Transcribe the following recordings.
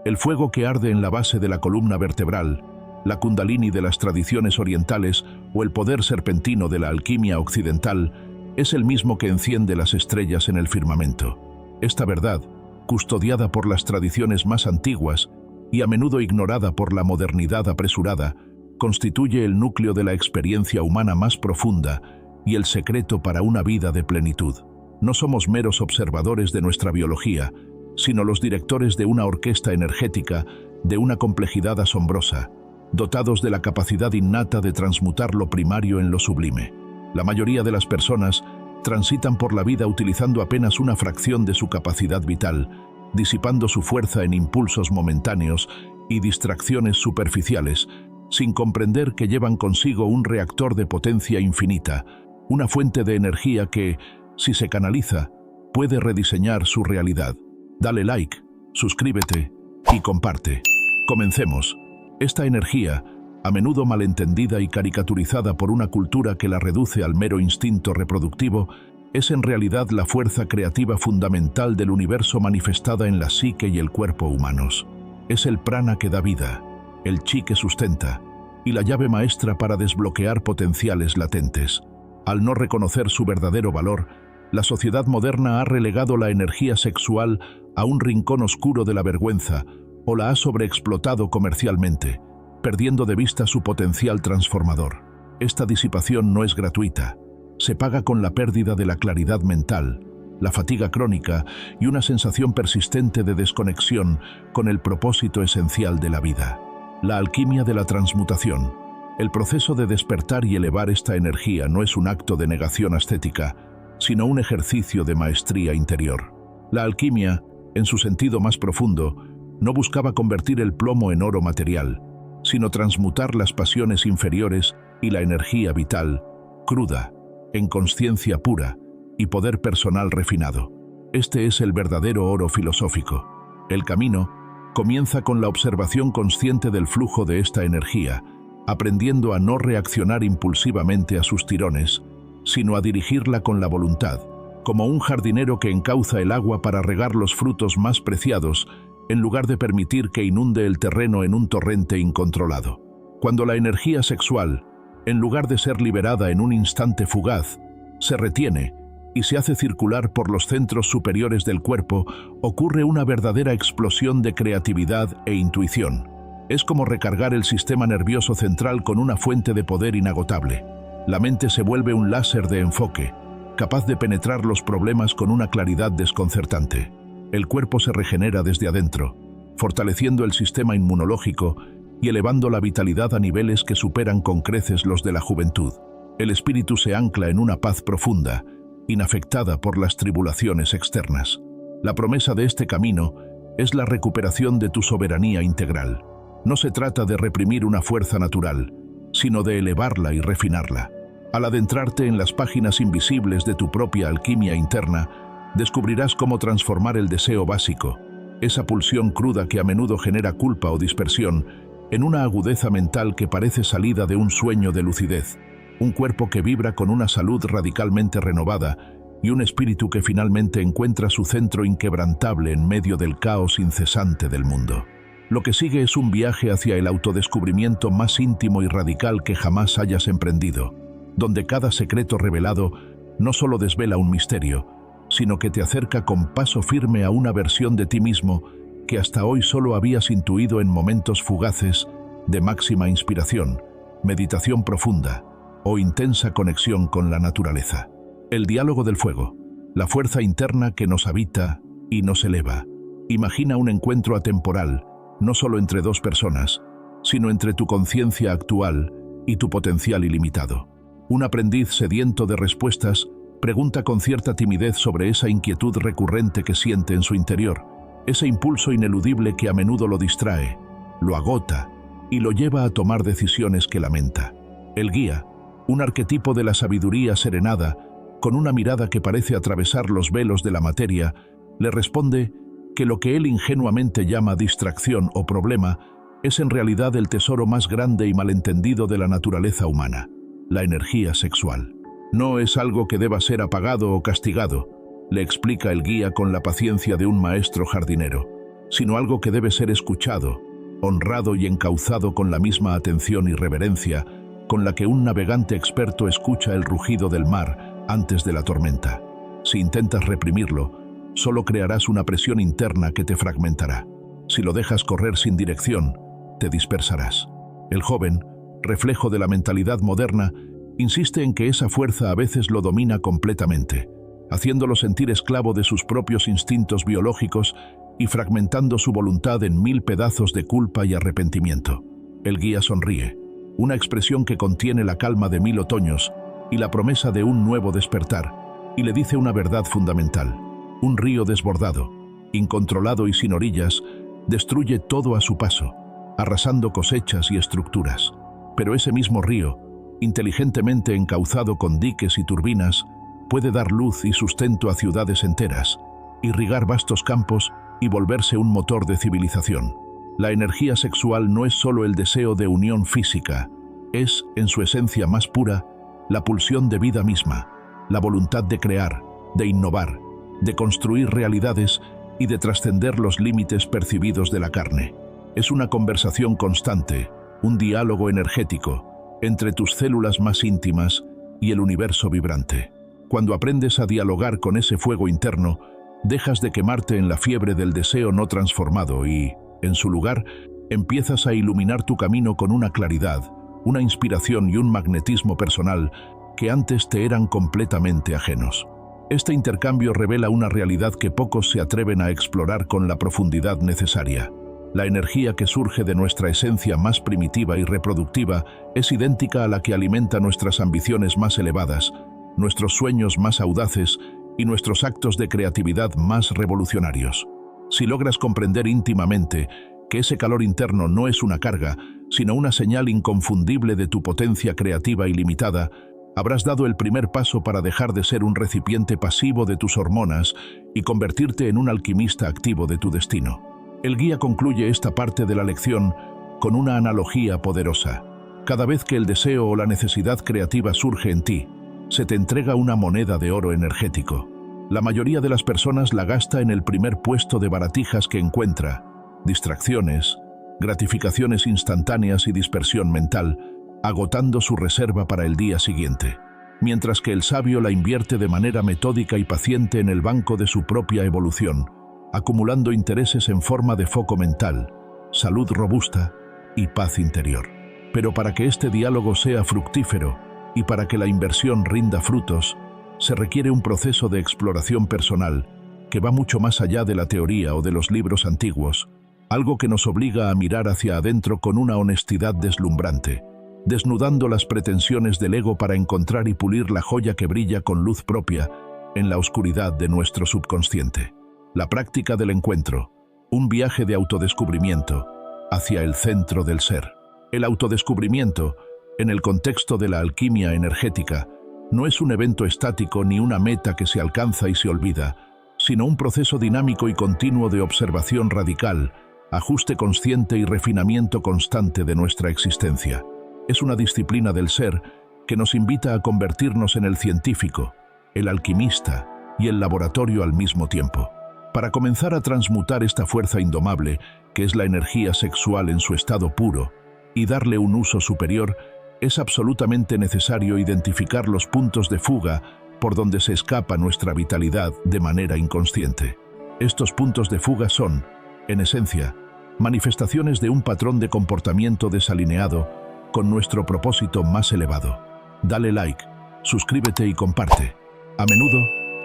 El fuego que arde en la base de la columna vertebral, la kundalini de las tradiciones orientales o el poder serpentino de la alquimia occidental, es el mismo que enciende las estrellas en el firmamento. Esta verdad, custodiada por las tradiciones más antiguas y a menudo ignorada por la modernidad apresurada, constituye el núcleo de la experiencia humana más profunda y el secreto para una vida de plenitud. No somos meros observadores de nuestra biología, sino los directores de una orquesta energética de una complejidad asombrosa, dotados de la capacidad innata de transmutar lo primario en lo sublime. La mayoría de las personas transitan por la vida utilizando apenas una fracción de su capacidad vital, disipando su fuerza en impulsos momentáneos y distracciones superficiales, sin comprender que llevan consigo un reactor de potencia infinita, una fuente de energía que, si se canaliza, puede rediseñar su realidad. Dale like, suscríbete y comparte. Comencemos. Esta energía, a menudo malentendida y caricaturizada por una cultura que la reduce al mero instinto reproductivo, es en realidad la fuerza creativa fundamental del universo manifestada en la psique y el cuerpo humanos. Es el prana que da vida, el chi que sustenta, y la llave maestra para desbloquear potenciales latentes. Al no reconocer su verdadero valor, la sociedad moderna ha relegado la energía sexual a un rincón oscuro de la vergüenza o la ha sobreexplotado comercialmente, perdiendo de vista su potencial transformador. Esta disipación no es gratuita. Se paga con la pérdida de la claridad mental, la fatiga crónica y una sensación persistente de desconexión con el propósito esencial de la vida. La alquimia de la transmutación. El proceso de despertar y elevar esta energía no es un acto de negación ascética, sino un ejercicio de maestría interior. La alquimia, en su sentido más profundo, no buscaba convertir el plomo en oro material, sino transmutar las pasiones inferiores y la energía vital, cruda, en consciencia pura y poder personal refinado. Este es el verdadero oro filosófico. El camino comienza con la observación consciente del flujo de esta energía, aprendiendo a no reaccionar impulsivamente a sus tirones, sino a dirigirla con la voluntad, como un jardinero que encauza el agua para regar los frutos más preciados, en lugar de permitir que inunde el terreno en un torrente incontrolado. Cuando la energía sexual, en lugar de ser liberada en un instante fugaz, se retiene y se hace circular por los centros superiores del cuerpo, ocurre una verdadera explosión de creatividad e intuición. Es como recargar el sistema nervioso central con una fuente de poder inagotable. La mente se vuelve un láser de enfoque, capaz de penetrar los problemas con una claridad desconcertante. El cuerpo se regenera desde adentro, fortaleciendo el sistema inmunológico y elevando la vitalidad a niveles que superan con creces los de la juventud. El espíritu se ancla en una paz profunda, inafectada por las tribulaciones externas. La promesa de este camino es la recuperación de tu soberanía integral. No se trata de reprimir una fuerza natural, sino de elevarla y refinarla. Al adentrarte en las páginas invisibles de tu propia alquimia interna, descubrirás cómo transformar el deseo básico, esa pulsión cruda que a menudo genera culpa o dispersión, en una agudeza mental que parece salida de un sueño de lucidez, un cuerpo que vibra con una salud radicalmente renovada y un espíritu que finalmente encuentra su centro inquebrantable en medio del caos incesante del mundo. Lo que sigue es un viaje hacia el autodescubrimiento más íntimo y radical que jamás hayas emprendido, donde cada secreto revelado no solo desvela un misterio, sino que te acerca con paso firme a una versión de ti mismo que hasta hoy solo habías intuido en momentos fugaces de máxima inspiración, meditación profunda o intensa conexión con la naturaleza. El diálogo del fuego, la fuerza interna que nos habita y nos eleva. Imagina un encuentro atemporal, no solo entre dos personas, sino entre tu conciencia actual y tu potencial ilimitado. Un aprendiz sediento de respuestas pregunta con cierta timidez sobre esa inquietud recurrente que siente en su interior, ese impulso ineludible que a menudo lo distrae, lo agota y lo lleva a tomar decisiones que lamenta. El guía, un arquetipo de la sabiduría serenada, con una mirada que parece atravesar los velos de la materia, le responde que lo que él ingenuamente llama distracción o problema es en realidad el tesoro más grande y malentendido de la naturaleza humana, la energía sexual. No es algo que deba ser apagado o castigado, le explica el guía con la paciencia de un maestro jardinero, sino algo que debe ser escuchado, honrado y encauzado con la misma atención y reverencia con la que un navegante experto escucha el rugido del mar antes de la tormenta. Si intentas reprimirlo, solo crearás una presión interna que te fragmentará. Si lo dejas correr sin dirección, te dispersarás. El joven, reflejo de la mentalidad moderna, insiste en que esa fuerza a veces lo domina completamente, haciéndolo sentir esclavo de sus propios instintos biológicos y fragmentando su voluntad en 1000 pedazos de culpa y arrepentimiento. El guía sonríe, una expresión que contiene la calma de 1000 otoños y la promesa de un nuevo despertar, y le dice una verdad fundamental. Un río desbordado, incontrolado y sin orillas, destruye todo a su paso, arrasando cosechas y estructuras. Pero ese mismo río, inteligentemente encauzado con diques y turbinas, puede dar luz y sustento a ciudades enteras, irrigar vastos campos y volverse un motor de civilización. La energía sexual no es solo el deseo de unión física, es, en su esencia más pura, la pulsión de vida misma, la voluntad de crear, de innovar, de construir realidades y de trascender los límites percibidos de la carne. Es una conversación constante, un diálogo energético entre tus células más íntimas y el universo vibrante. Cuando aprendes a dialogar con ese fuego interno, dejas de quemarte en la fiebre del deseo no transformado y, en su lugar, empiezas a iluminar tu camino con una claridad, una inspiración y un magnetismo personal que antes te eran completamente ajenos. Este intercambio revela una realidad que pocos se atreven a explorar con la profundidad necesaria. La energía que surge de nuestra esencia más primitiva y reproductiva es idéntica a la que alimenta nuestras ambiciones más elevadas, nuestros sueños más audaces y nuestros actos de creatividad más revolucionarios. Si logras comprender íntimamente que ese calor interno no es una carga, sino una señal inconfundible de tu potencia creativa ilimitada, habrás dado el primer paso para dejar de ser un recipiente pasivo de tus hormonas y convertirte en un alquimista activo de tu destino. El guía concluye esta parte de la lección con una analogía poderosa. Cada vez que el deseo o la necesidad creativa surge en ti, se te entrega una moneda de oro energético. La mayoría de las personas la gasta en el primer puesto de baratijas que encuentra: distracciones, gratificaciones instantáneas y dispersión mental, agotando su reserva para el día siguiente, mientras que el sabio la invierte de manera metódica y paciente en el banco de su propia evolución, acumulando intereses en forma de foco mental, salud robusta y paz interior. Pero para que este diálogo sea fructífero y para que la inversión rinda frutos, se requiere un proceso de exploración personal que va mucho más allá de la teoría o de los libros antiguos, algo que nos obliga a mirar hacia adentro con una honestidad deslumbrante, desnudando las pretensiones del ego para encontrar y pulir la joya que brilla con luz propia en la oscuridad de nuestro subconsciente. La práctica del encuentro, un viaje de autodescubrimiento hacia el centro del ser. El autodescubrimiento, en el contexto de la alquimia energética, no es un evento estático ni una meta que se alcanza y se olvida, sino un proceso dinámico y continuo de observación radical, ajuste consciente y refinamiento constante de nuestra existencia. Es una disciplina del ser que nos invita a convertirnos en el científico, el alquimista y el laboratorio al mismo tiempo. Para comenzar a transmutar esta fuerza indomable, que es la energía sexual en su estado puro, y darle un uso superior, es absolutamente necesario identificar los puntos de fuga por donde se escapa nuestra vitalidad de manera inconsciente. Estos puntos de fuga son, en esencia, manifestaciones de un patrón de comportamiento desalineado con nuestro propósito más elevado. Dale like, suscríbete y comparte. A menudo,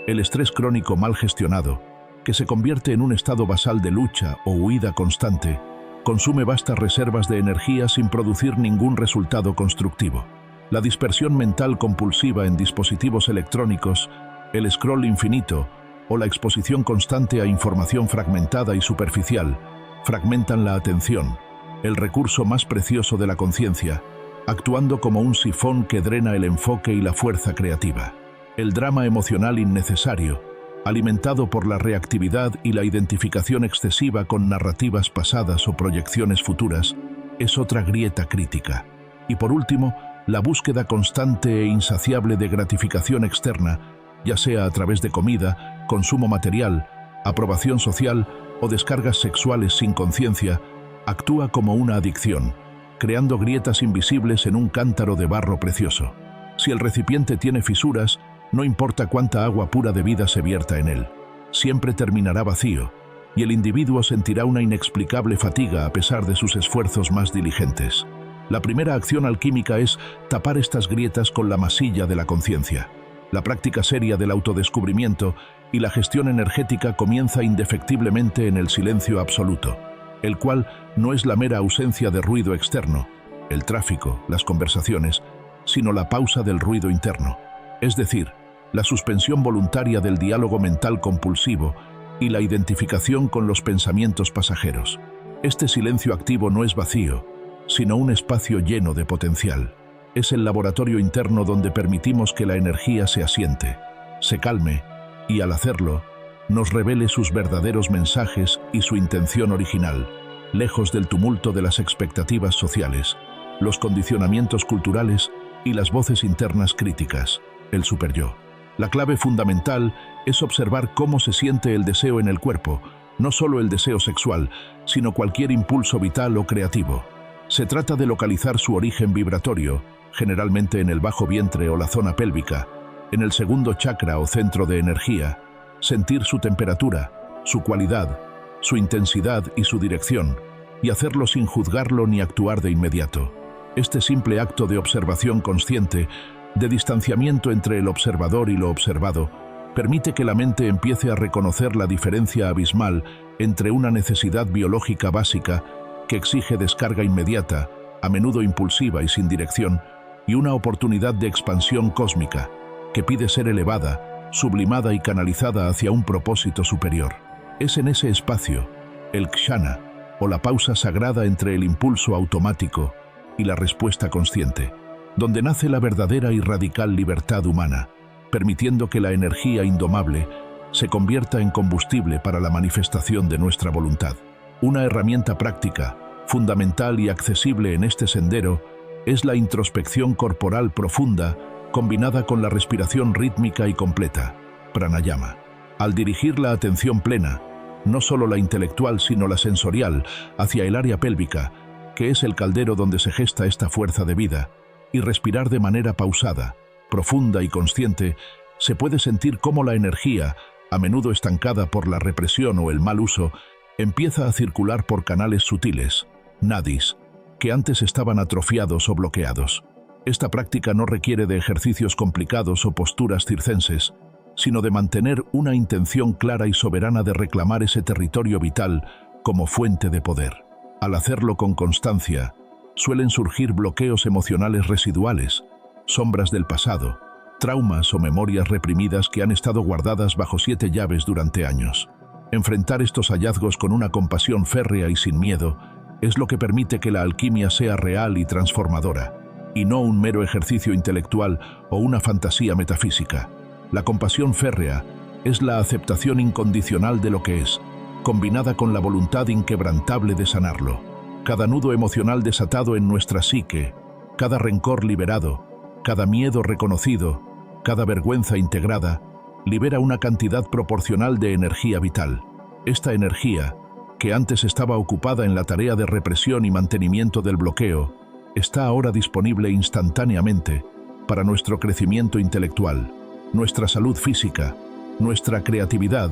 el estrés crónico mal gestionado, que se convierte en un estado basal de lucha o huida constante, consume vastas reservas de energía sin producir ningún resultado constructivo. La dispersión mental compulsiva en dispositivos electrónicos, el scroll infinito o la exposición constante a información fragmentada y superficial fragmentan la atención, el recurso más precioso de la conciencia, actuando como un sifón que drena el enfoque y la fuerza creativa. El drama emocional innecesario, alimentado por la reactividad y la identificación excesiva con narrativas pasadas o proyecciones futuras, es otra grieta crítica. Y por último, la búsqueda constante e insaciable de gratificación externa, ya sea a través de comida, consumo material, aprobación social o descargas sexuales sin conciencia, actúa como una adicción, creando grietas invisibles en un cántaro de barro precioso. Si el recipiente tiene fisuras, no importa cuánta agua pura de vida se vierta en él, siempre terminará vacío, y el individuo sentirá una inexplicable fatiga a pesar de sus esfuerzos más diligentes. La primera acción alquímica es tapar estas grietas con la masilla de la conciencia. La práctica seria del autodescubrimiento y la gestión energética comienza indefectiblemente en el silencio absoluto, el cual no es la mera ausencia de ruido externo, el tráfico, las conversaciones, sino la pausa del ruido interno, es decir, la suspensión voluntaria del diálogo mental compulsivo y la identificación con los pensamientos pasajeros. Este silencio activo no es vacío, sino un espacio lleno de potencial. Es el laboratorio interno donde permitimos que la energía se asiente, se calme y, al hacerlo, nos revele sus verdaderos mensajes y su intención original, lejos del tumulto de las expectativas sociales, los condicionamientos culturales y las voces internas críticas, el superyo. La clave fundamental es observar cómo se siente el deseo en el cuerpo, no solo el deseo sexual, sino cualquier impulso vital o creativo. Se trata de localizar su origen vibratorio, generalmente en el bajo vientre o la zona pélvica, en el segundo chakra o centro de energía, sentir su temperatura, su cualidad, su intensidad y su dirección, y hacerlo sin juzgarlo ni actuar de inmediato. Este simple acto de observación consciente, de distanciamiento entre el observador y lo observado, permite que la mente empiece a reconocer la diferencia abismal entre una necesidad biológica básica que exige descarga inmediata, a menudo impulsiva y sin dirección, y una oportunidad de expansión cósmica, que pide ser elevada, sublimada y canalizada hacia un propósito superior. Es en ese espacio, el kshana, o la pausa sagrada entre el impulso automático y la respuesta consciente, donde nace la verdadera y radical libertad humana, permitiendo que la energía indomable se convierta en combustible para la manifestación de nuestra voluntad. Una herramienta práctica, fundamental y accesible en este sendero es la introspección corporal profunda combinada con la respiración rítmica y completa, pranayama. Al dirigir la atención plena, no solo la intelectual sino la sensorial, hacia el área pélvica, que es el caldero donde se gesta esta fuerza de vida, y respirar de manera pausada, profunda y consciente, se puede sentir cómo la energía, a menudo estancada por la represión o el mal uso, empieza a circular por canales sutiles, nadis, que antes estaban atrofiados o bloqueados. Esta práctica no requiere de ejercicios complicados o posturas circenses, sino de mantener una intención clara y soberana de reclamar ese territorio vital como fuente de poder. Al hacerlo con constancia, suelen surgir bloqueos emocionales residuales, sombras del pasado, traumas o memorias reprimidas que han estado guardadas bajo 7 llaves durante años. Enfrentar estos hallazgos con una compasión férrea y sin miedo es lo que permite que la alquimia sea real y transformadora, y no un mero ejercicio intelectual o una fantasía metafísica. La compasión férrea es la aceptación incondicional de lo que es, combinada con la voluntad inquebrantable de sanarlo. Cada nudo emocional desatado en nuestra psique, cada rencor liberado, cada miedo reconocido, cada vergüenza integrada, libera una cantidad proporcional de energía vital. Esta energía, que antes estaba ocupada en la tarea de represión y mantenimiento del bloqueo, está ahora disponible instantáneamente para nuestro crecimiento intelectual, nuestra salud física, nuestra creatividad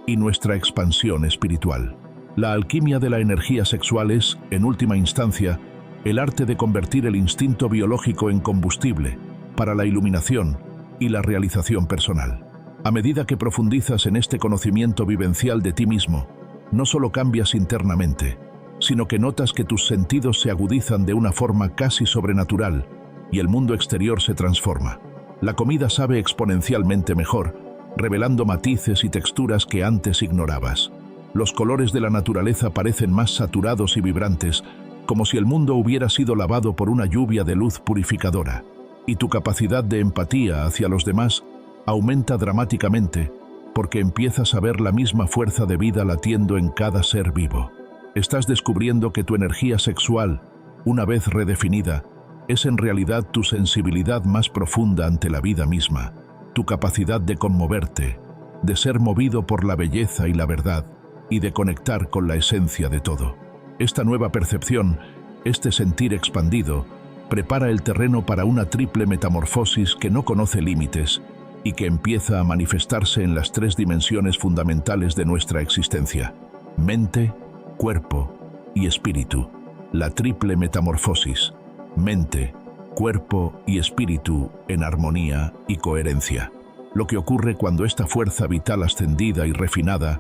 y nuestra expansión espiritual. La alquimia de la energía sexual es, en última instancia, el arte de convertir el instinto biológico en combustible para la iluminación y la realización personal. A medida que profundizas en este conocimiento vivencial de ti mismo, no solo cambias internamente, sino que notas que tus sentidos se agudizan de una forma casi sobrenatural y el mundo exterior se transforma. La comida sabe exponencialmente mejor, revelando matices y texturas que antes ignorabas. Los colores de la naturaleza parecen más saturados y vibrantes, como si el mundo hubiera sido lavado por una lluvia de luz purificadora. Y tu capacidad de empatía hacia los demás aumenta dramáticamente, porque empiezas a ver la misma fuerza de vida latiendo en cada ser vivo. Estás descubriendo que tu energía sexual, una vez redefinida, es en realidad tu sensibilidad más profunda ante la vida misma, tu capacidad de conmoverte, de ser movido por la belleza y la verdad, y de conectar con la esencia de todo. Esta nueva percepción, este sentir expandido, prepara el terreno para una triple metamorfosis que no conoce límites y que empieza a manifestarse en las tres dimensiones fundamentales de nuestra existencia: mente, cuerpo y espíritu. La triple metamorfosis: mente, cuerpo y espíritu en armonía y coherencia. Lo que ocurre cuando esta fuerza vital ascendida y refinada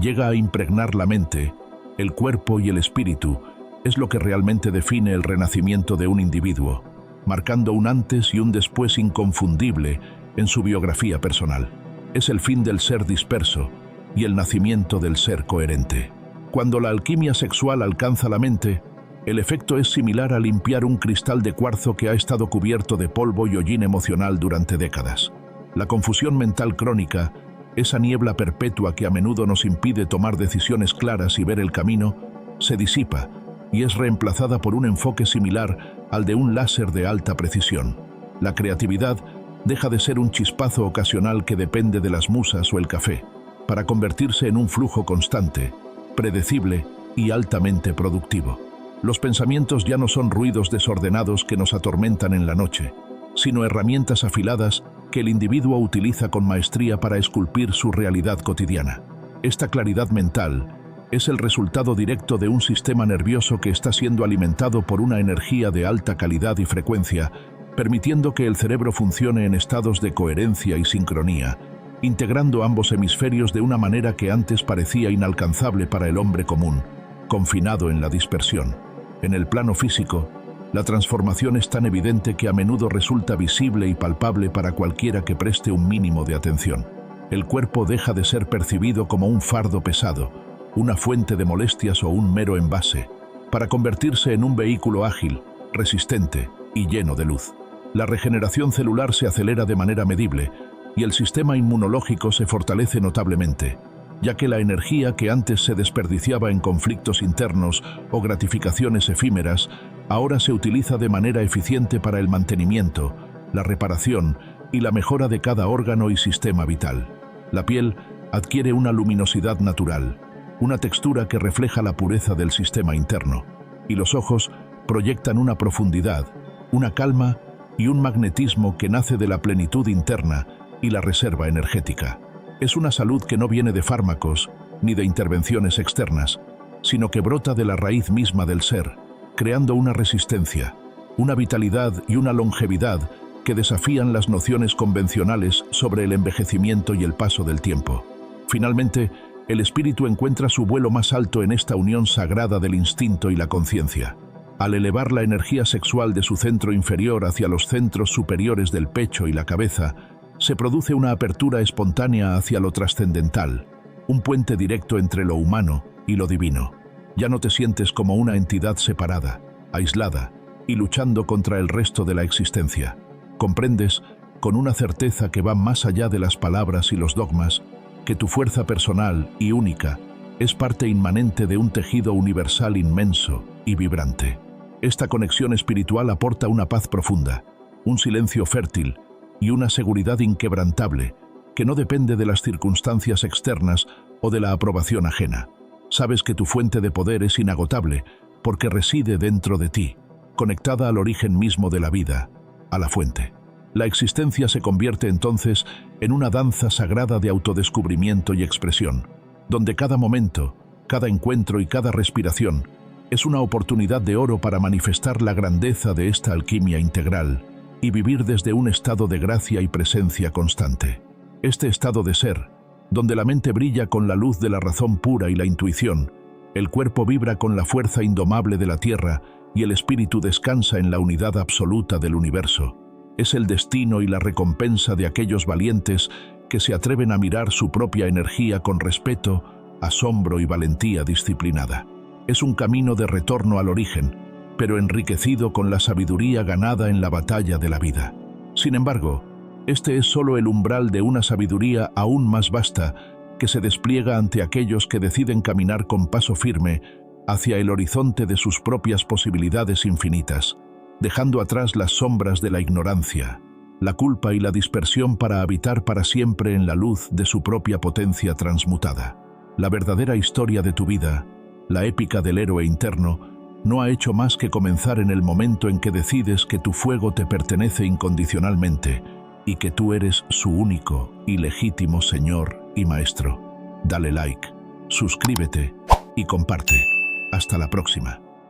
llega a impregnar la mente, el cuerpo y el espíritu, es lo que realmente define el renacimiento de un individuo, marcando un antes y un después inconfundible en su biografía personal. Es el fin del ser disperso y el nacimiento del ser coherente. Cuando la alquimia sexual alcanza la mente, el efecto es similar a limpiar un cristal de cuarzo que ha estado cubierto de polvo y hollín emocional durante décadas. La confusión mental crónica, esa niebla perpetua que a menudo nos impide tomar decisiones claras y ver el camino, se disipa y es reemplazada por un enfoque similar al de un láser de alta precisión. La creatividad deja de ser un chispazo ocasional que depende de las musas o el café, para convertirse en un flujo constante, predecible y altamente productivo. Los pensamientos ya no son ruidos desordenados que nos atormentan en la noche, sino herramientas afiladas que el individuo utiliza con maestría para esculpir su realidad cotidiana. Esta claridad mental es el resultado directo de un sistema nervioso que está siendo alimentado por una energía de alta calidad y frecuencia, permitiendo que el cerebro funcione en estados de coherencia y sincronía, integrando ambos hemisferios de una manera que antes parecía inalcanzable para el hombre común, confinado en la dispersión. En el plano físico, la transformación es tan evidente que a menudo resulta visible y palpable para cualquiera que preste un mínimo de atención. El cuerpo deja de ser percibido como un fardo pesado, una fuente de molestias o un mero envase, para convertirse en un vehículo ágil, resistente y lleno de luz. La regeneración celular se acelera de manera medible y el sistema inmunológico se fortalece notablemente, ya que la energía que antes se desperdiciaba en conflictos internos o gratificaciones efímeras, ahora se utiliza de manera eficiente para el mantenimiento, la reparación y la mejora de cada órgano y sistema vital. La piel adquiere una luminosidad natural, una textura que refleja la pureza del sistema interno, y los ojos proyectan una profundidad, una calma y un magnetismo que nace de la plenitud interna y la reserva energética. Es una salud que no viene de fármacos ni de intervenciones externas, sino que brota de la raíz misma del ser, creando una resistencia, una vitalidad y una longevidad que desafían las nociones convencionales sobre el envejecimiento y el paso del tiempo. Finalmente, el espíritu encuentra su vuelo más alto en esta unión sagrada del instinto y la conciencia. Al elevar la energía sexual de su centro inferior hacia los centros superiores del pecho y la cabeza, se produce una apertura espontánea hacia lo trascendental, un puente directo entre lo humano y lo divino. Ya no te sientes como una entidad separada, aislada y luchando contra el resto de la existencia. Comprendes, con una certeza que va más allá de las palabras y los dogmas, que tu fuerza personal y única es parte inmanente de un tejido universal inmenso y vibrante. Esta conexión espiritual aporta una paz profunda, un silencio fértil y una seguridad inquebrantable que no depende de las circunstancias externas o de la aprobación ajena. Sabes que tu fuente de poder es inagotable porque reside dentro de ti, conectada al origen mismo de la vida, a la fuente. La existencia se convierte entonces en una danza sagrada de autodescubrimiento y expresión, donde cada momento, cada encuentro y cada respiración es una oportunidad de oro para manifestar la grandeza de esta alquimia integral y vivir desde un estado de gracia y presencia constante. Este estado de ser, donde la mente brilla con la luz de la razón pura y la intuición, el cuerpo vibra con la fuerza indomable de la tierra y el espíritu descansa en la unidad absoluta del universo, es el destino y la recompensa de aquellos valientes que se atreven a mirar su propia energía con respeto, asombro y valentía disciplinada. Es un camino de retorno al origen, pero enriquecido con la sabiduría ganada en la batalla de la vida. Sin embargo, este es solo el umbral de una sabiduría aún más vasta que se despliega ante aquellos que deciden caminar con paso firme hacia el horizonte de sus propias posibilidades infinitas, dejando atrás las sombras de la ignorancia, la culpa y la dispersión para habitar para siempre en la luz de su propia potencia transmutada. La verdadera historia de tu vida, la épica del héroe interno, no ha hecho más que comenzar en el momento en que decides que tu fuego te pertenece incondicionalmente y que tú eres su único y legítimo Señor y Maestro. Dale like, suscríbete y comparte. Hasta la próxima.